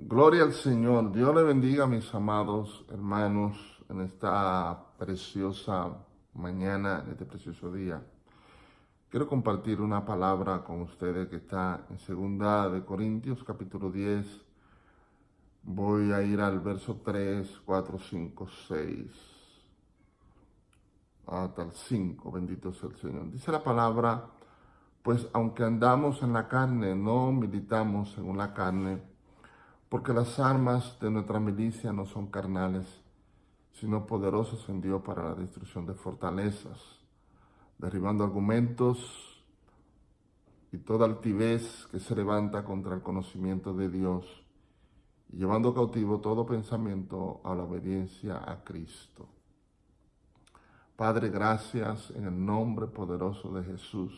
Gloria al Señor. Dios le bendiga, mis amados hermanos, en esta preciosa mañana, en este precioso día. Quiero compartir una palabra con ustedes que está en 2 Corintios, capítulo 10. Voy a ir al verso 3, 4, 5, 6, hasta el 5. Bendito sea el Señor. Dice la palabra: pues aunque andamos en la carne, no militamos según la carne, porque las armas de nuestra milicia no son carnales, sino poderosas en Dios para la destrucción de fortalezas, derribando argumentos y toda altivez que se levanta contra el conocimiento de Dios, y llevando cautivo todo pensamiento a la obediencia a Cristo. Padre, gracias en el nombre poderoso de Jesús.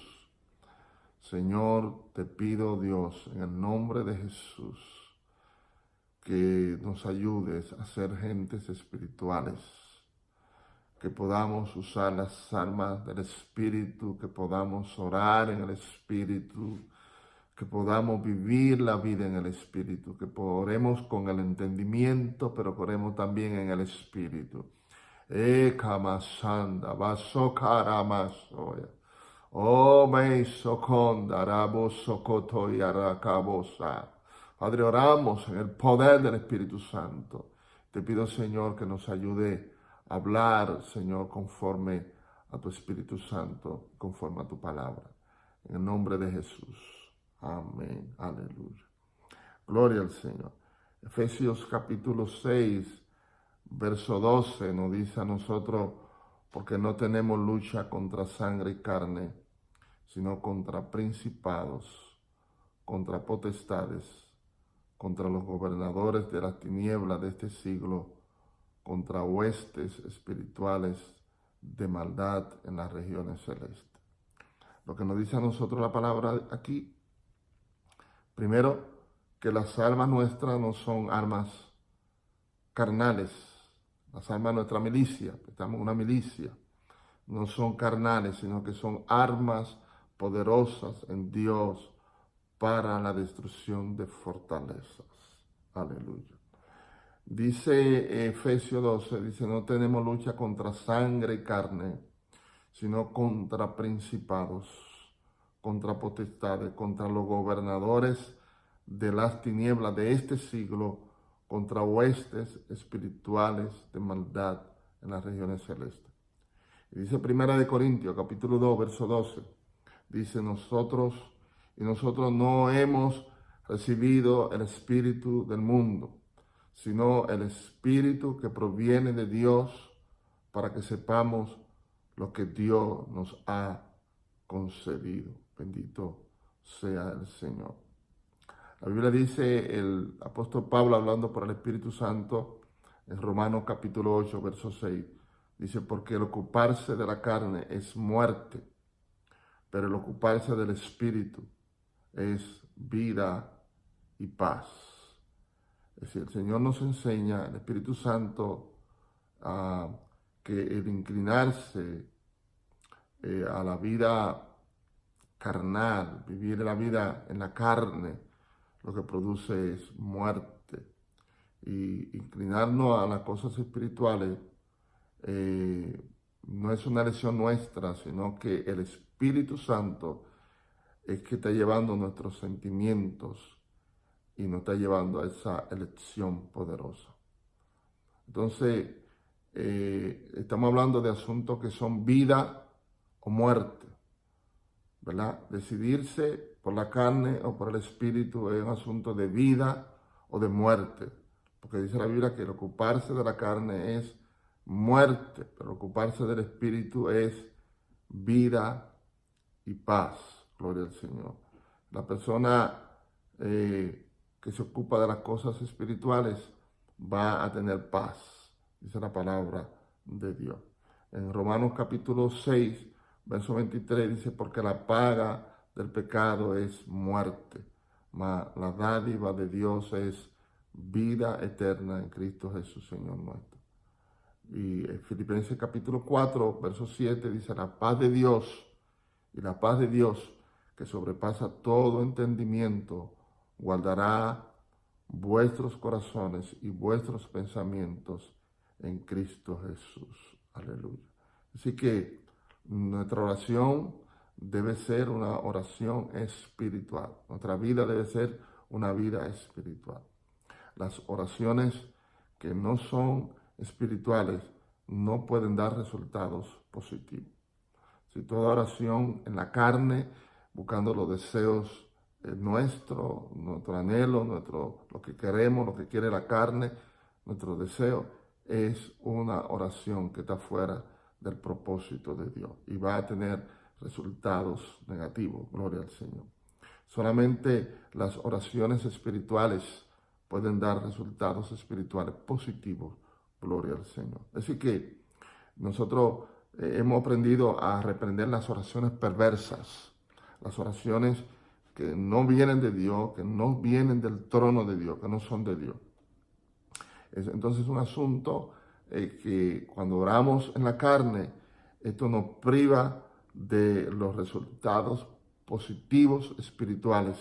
Señor, te pido, Dios, en el nombre de Jesús, que nos ayudes a ser gentes espirituales, que podamos usar las armas del Espíritu, que podamos orar en el Espíritu, que podamos vivir la vida en el Espíritu, que oremos con el entendimiento, pero que oremos también en el Espíritu. Kamasanda, Basokaramasoya. Oh, me soconda, Rabosokoto y Arakabosa. Padre, oramos en el poder del Espíritu Santo. Te pido, Señor, que nos ayude a hablar, Señor, conforme a tu Espíritu Santo, conforme a tu palabra. En el nombre de Jesús. Amén. Aleluya. Gloria al Señor. Efesios capítulo 6, verso 12 nos dice a nosotros: porque no tenemos lucha contra sangre y carne, sino contra principados, contra potestades, contra los gobernadores de las tinieblas de este siglo, contra huestes espirituales de maldad en las regiones celestes. Lo que nos dice a nosotros la palabra aquí, primero, que las armas nuestras no son armas carnales. Las armas de nuestra milicia, estamos en una milicia, no son carnales, sino que son armas poderosas en Dios para la destrucción de fortalezas. Aleluya. Dice Efesios 12, dice: no tenemos lucha contra sangre y carne, sino contra principados, contra potestades, contra los gobernadores de las tinieblas de este siglo, contra huestes espirituales de maldad en las regiones celestes. Y dice 1 Corintios, capítulo 2, verso 12, dice: nosotros no hemos recibido el espíritu del mundo, sino el espíritu que proviene de Dios, para que sepamos lo que Dios nos ha concedido. Bendito sea el Señor. La Biblia dice, el apóstol Pablo, hablando por el Espíritu Santo, en Romanos capítulo 8, verso 6, dice: porque el ocuparse de la carne es muerte, pero el ocuparse del Espíritu es vida y paz. Es decir, el Señor nos enseña, el Espíritu Santo, que el inclinarse a la vida carnal, vivir la vida en la carne, lo que produce es muerte. Y inclinarnos a las cosas espirituales no es una elección nuestra, sino que el Espíritu Santo es que está llevando nuestros sentimientos y nos está llevando a esa elección poderosa. Entonces, estamos hablando de asuntos que son vida o muerte, ¿verdad? Decidirse por la carne o por el espíritu es un asunto de vida o de muerte, porque dice la Biblia que el ocuparse de la carne es muerte, pero ocuparse del espíritu es vida y paz. Gloria al Señor. La persona que se ocupa de las cosas espirituales va a tener paz, dice la palabra de Dios. En Romanos capítulo 6, verso 23 dice: porque la paga del pecado es muerte, mas la dádiva de Dios es vida eterna en Cristo Jesús, Señor nuestro. Y en Filipenses capítulo 4, verso 7 dice: la paz de Dios, y la paz de Dios, que sobrepasa todo entendimiento, guardará vuestros corazones y vuestros pensamientos en Cristo Jesús. Aleluya. Así que nuestra oración debe ser una oración espiritual. Nuestra vida debe ser una vida espiritual. Las oraciones que no son espirituales no pueden dar resultados positivos. Si toda oración en la carne, buscando los deseos nuestro anhelo, lo que queremos, lo que quiere la carne, nuestro deseo, es una oración que está fuera del propósito de Dios y va a tener resultados negativos. Gloria al Señor. Solamente las oraciones espirituales pueden dar resultados espirituales positivos. Gloria al Señor. Así que nosotros hemos aprendido a reprender las oraciones perversas, las oraciones que no vienen de Dios, que no vienen del trono de Dios, que no son de Dios. Entonces es un asunto que cuando oramos en la carne, esto nos priva de los resultados positivos espirituales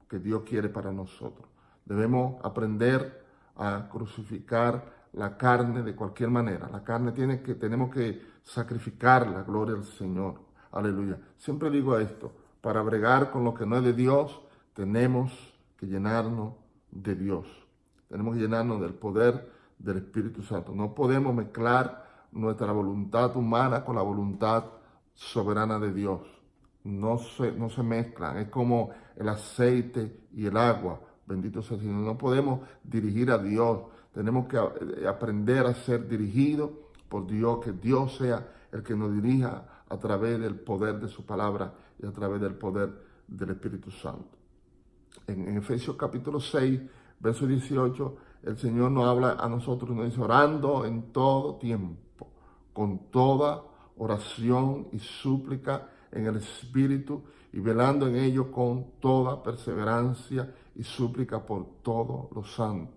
que Dios quiere para nosotros. Debemos aprender a crucificar la carne de cualquier manera. La carne tenemos que sacrificarla, gloria al Señor. Aleluya. Siempre digo esto, para bregar con lo que no es de Dios, tenemos que llenarnos de Dios. Tenemos que llenarnos del poder del Espíritu Santo. No podemos mezclar nuestra voluntad humana con la voluntad soberana de Dios. No se mezclan. Es como el aceite y el agua. Bendito sea el Señor. No podemos dirigir a Dios. Tenemos que aprender a ser dirigidos por Dios, que Dios sea el que nos dirija a través del poder de su palabra y a través del poder del Espíritu Santo. En Efesios capítulo 6, verso 18, el Señor nos habla a nosotros, nos dice, orando en todo tiempo, con toda oración y súplica en el Espíritu, y velando en ello con toda perseverancia y súplica por todos los santos.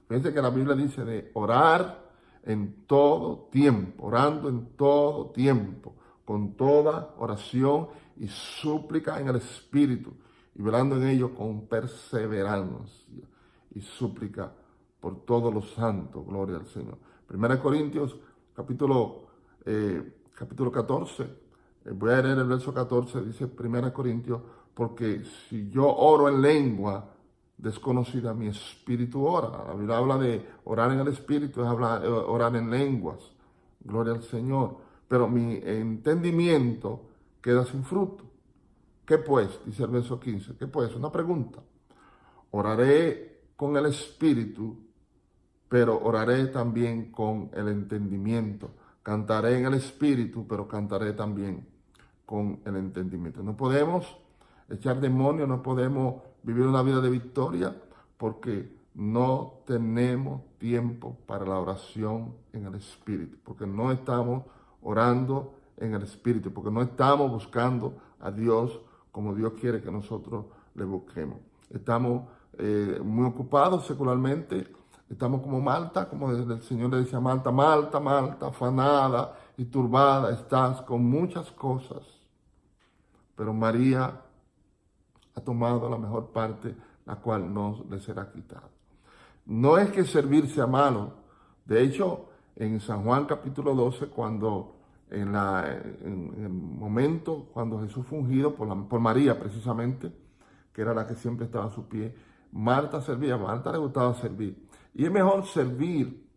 Fíjense que la Biblia dice de orar en todo tiempo, orando en todo tiempo, con toda oración y súplica en el Espíritu, y velando en ello con perseverancia y súplica por todos los santos. Gloria al Señor. 1 Corintios, capítulo 14, voy a leer el verso 14, dice 1 Corintios, porque si yo oro en lengua desconocida, mi espíritu ora. La Biblia habla de orar en el espíritu, es orar en lenguas. Gloria al Señor. Pero mi entendimiento queda sin fruto. ¿Qué pues? Dice el verso 15. ¿Qué pues? Una pregunta. Oraré con el espíritu, pero oraré también con el entendimiento. Cantaré en el espíritu, pero cantaré también con el entendimiento. No podemos echar demonios, no podemos vivir una vida de victoria porque no tenemos tiempo para la oración en el espíritu, porque no estamos orando en el espíritu, porque no estamos buscando a Dios como Dios quiere que nosotros le busquemos. Estamos muy ocupados secularmente. Estamos como Marta, como el Señor le decía a Marta, Marta, Marta, afanada y turbada estás con muchas cosas. Pero María ha tomado la mejor parte, la cual no le será quitada. No es que servir sea malo. De hecho, en San Juan capítulo 12, cuando en el momento cuando Jesús fue ungido por María precisamente, que era la que siempre estaba a su pie, Marta servía, a Marta le gustaba servir. Y es mejor servir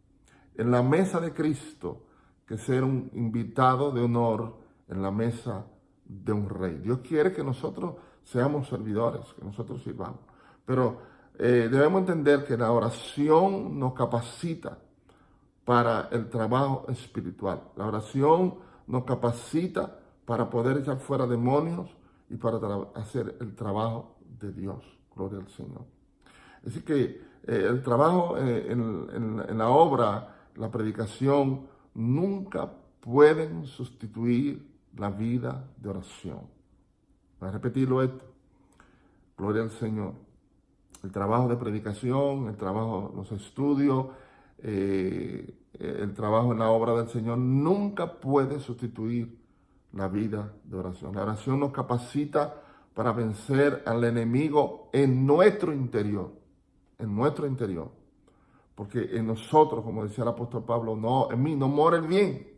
en la mesa de Cristo que ser un invitado de honor en la mesa de un rey. Dios quiere que nosotros seamos servidores, que nosotros sirvamos. Pero debemos entender que la oración nos capacita para el trabajo espiritual. La oración nos capacita para poder echar fuera demonios y para hacer el trabajo de Dios. Gloria al Señor. Así que el trabajo en la obra, la predicación, nunca pueden sustituir la vida de oración. Voy a repetirlo esto. Gloria al Señor. El trabajo de predicación, el trabajo, los estudios, el trabajo en la obra del Señor nunca puede sustituir la vida de oración. La oración nos capacita para vencer al enemigo en nuestro interior. en nuestro interior. Porque en nosotros, como decía el apóstol Pablo, no, en mí no mora el bien.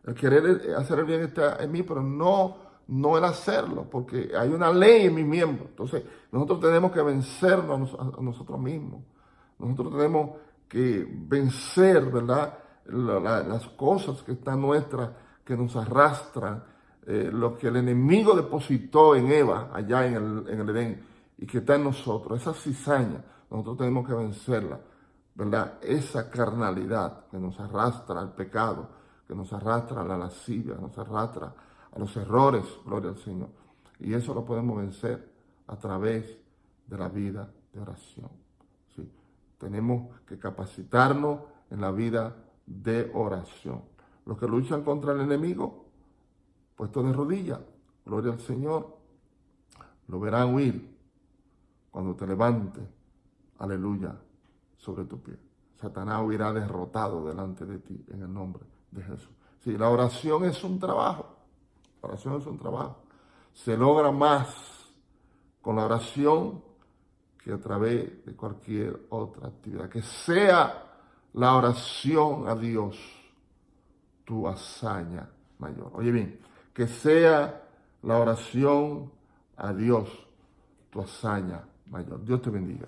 El querer hacer el bien está en mí, pero no el hacerlo, porque hay una ley en mis miembros. Entonces, nosotros tenemos que vencernos a nosotros mismos. Nosotros tenemos que vencer, ¿verdad? Las cosas que están nuestras, que nos arrastran, lo que el enemigo depositó en Eva, allá en el Edén, y que está en nosotros, esa cizaña, nosotros tenemos que vencerla, ¿verdad? Esa carnalidad que nos arrastra al pecado, que nos arrastra a la lascivia, nos arrastra a los errores, gloria al Señor. Y eso lo podemos vencer a través de la vida de oración. ¿Sí? Tenemos que capacitarnos en la vida de oración. Los que luchan contra el enemigo, puestos de rodillas, gloria al Señor, lo verán huir cuando te levantes, aleluya, sobre tu pie. Satanás huirá derrotado delante de ti en el nombre de Jesús. Sí, la oración es un trabajo. La oración es un trabajo. Se logra más con la oración que a través de cualquier otra actividad. Que sea la oración a Dios tu hazaña mayor. Oye bien, que sea la oración a Dios tu hazaña mayor. Dios te bendiga.